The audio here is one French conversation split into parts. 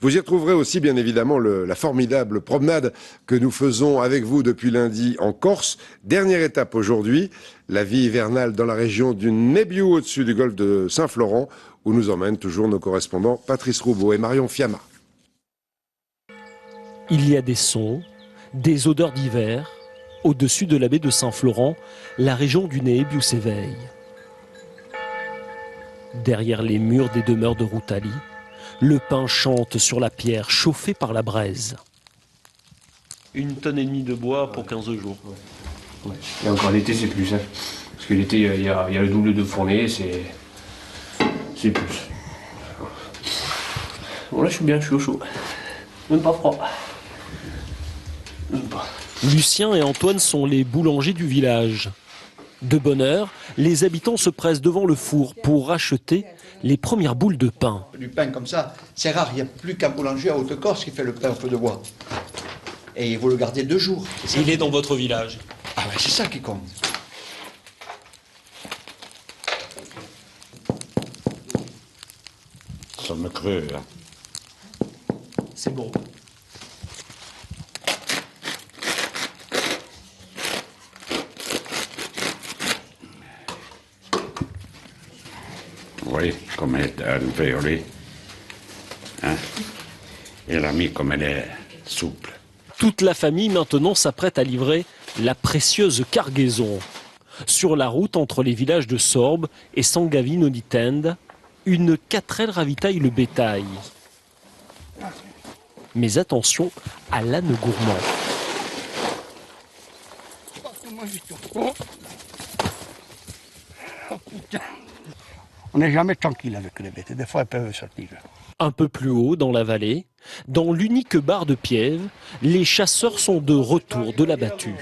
Vous y retrouverez aussi bien évidemment la formidable promenade que nous faisons avec vous depuis lundi en Corse. Dernière étape aujourd'hui, la vie hivernale dans la région du Nebiu au-dessus du golfe de Saint-Florent, où nous emmènent toujours nos correspondants Patrice Roubaud et Marion Fiamma. Il y a des sons, des odeurs d'hiver. Au-dessus de la baie de Saint-Florent, la région du Nebiu s'éveille. Derrière les murs des demeures de Routali, le pin chante sur la pierre chauffée par la braise. 1,5 tonne de bois pour 15 jours. Ouais. Et encore l'été, c'est plus. Hein. Parce que l'été, il y a le double de fournée, c'est plus. Bon, là, je suis bien, je suis au chaud. Même pas froid. Même pas. Lucien et Antoine sont les boulangers du village. De bonne heure, les habitants se pressent devant le four pour racheter les premières boules de pain. Du pain comme ça, c'est rare, il n'y a plus qu'un boulanger à Haute-Corse qui fait le pain au feu de bois. Et il faut le garder 2 jours. Il est dans votre village. Ah ben c'est ça qui compte. Ça me crée, là. C'est bon. Oui, comme elle est enveloppée. Hein? Et elle a mis comme elle est souple. Toute la famille maintenant s'apprête à livrer la précieuse cargaison. Sur la route entre les villages de Sorbe et Sangavino di Tende, une 4L ravitaille le bétail. Mais attention à l'âne gourmand. On n'est jamais tranquille avec les bêtes. Des fois, elles peuvent sortir. Un peu plus haut, dans la vallée, dans l'unique barre de Piève, les chasseurs sont de retour de la battue.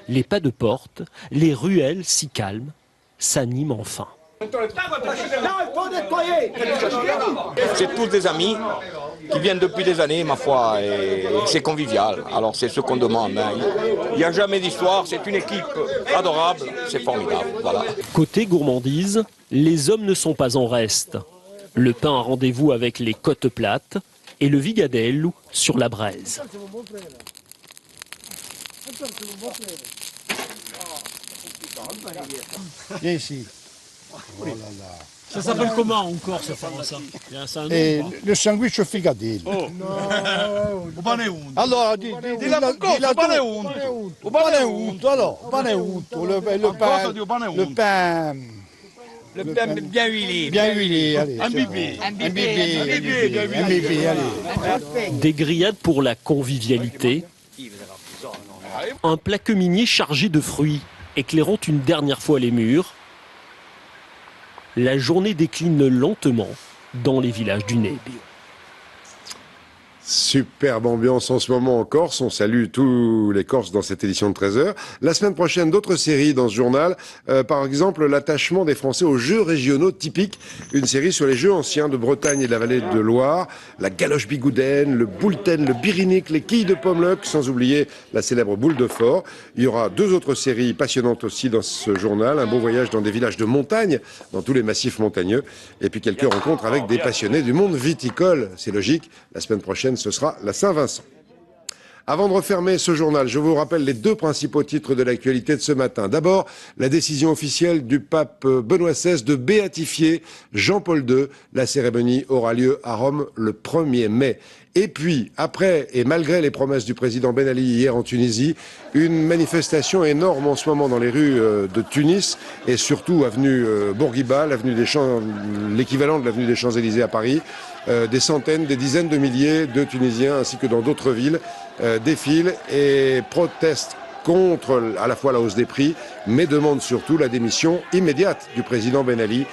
Les pas de porte, les ruelles si calmes, s'animent enfin. C'est tous des amis qui viennent depuis des années, ma foi, et c'est convivial. Alors c'est ce qu'on demande. Hein. Il n'y a jamais d'histoire, c'est une équipe adorable, c'est formidable. Voilà. Côté gourmandise, les hommes ne sont pas en reste. Le pain a rendez-vous avec les côtes plates et le vigadello sur la braise. Viens ici. Oh là là. Ça s'appelle comment en Corse, ça? Et le sandwich figadello. Oh. Alors, dis la le pain. Le pain bien huilé. Bien huilé, allez. Imbibé, allez. Des grillades pour la convivialité. Un plaque minier chargé de fruits, éclairant une dernière fois les murs. La journée décline lentement dans les villages du Nebiu. Superbe ambiance en ce moment en Corse. On salue tous les Corses dans cette édition de 13h. La semaine prochaine, d'autres séries dans ce journal. Par exemple, l'attachement des Français aux jeux régionaux typiques. Une série sur les jeux anciens de Bretagne et de la vallée de Loire. La galoche bigoudaine, le bouleten, le birinique, les quilles de pommeloc, sans oublier la célèbre boule de fort. Il y aura 2 autres séries passionnantes aussi dans ce journal. Un beau voyage dans des villages de montagne, dans tous les massifs montagneux. Et puis quelques rencontres avec des passionnés du monde viticole. C'est logique. La semaine prochaine, ce sera la Saint-Vincent. Avant de refermer ce journal, je vous rappelle les 2 principaux titres de l'actualité de ce matin. D'abord, la décision officielle du pape Benoît XVI de béatifier Jean-Paul II. La cérémonie aura lieu à Rome le 1er mai. Et puis, après, et malgré les promesses du président Ben Ali hier en Tunisie, une manifestation énorme en ce moment dans les rues de Tunis et surtout avenue Bourguiba, l'équivalent de l'avenue des Champs-Élysées à Paris. Des centaines, des dizaines de milliers de Tunisiens ainsi que dans d'autres villes défilent et protestent contre à la fois la hausse des prix, mais demandent surtout la démission immédiate du président Ben Ali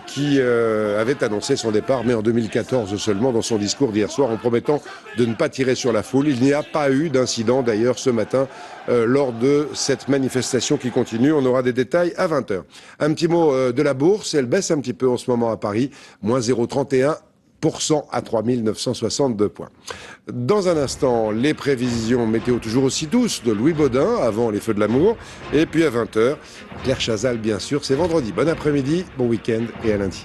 qui avait annoncé son départ, mais en 2014 seulement, dans son discours d'hier soir, en promettant de ne pas tirer sur la foule. Il n'y a pas eu d'incident d'ailleurs ce matin lors de cette manifestation qui continue. On aura des détails à 20h. Un petit mot de la bourse, elle baisse un petit peu en ce moment à Paris, moins 0,31%. À 3962 points. Dans un instant, les prévisions météo toujours aussi douces de Louis Baudin avant les feux de l'amour. Et puis à 20h, Claire Chazal, bien sûr, c'est vendredi. Bon après-midi, bon week-end et à lundi.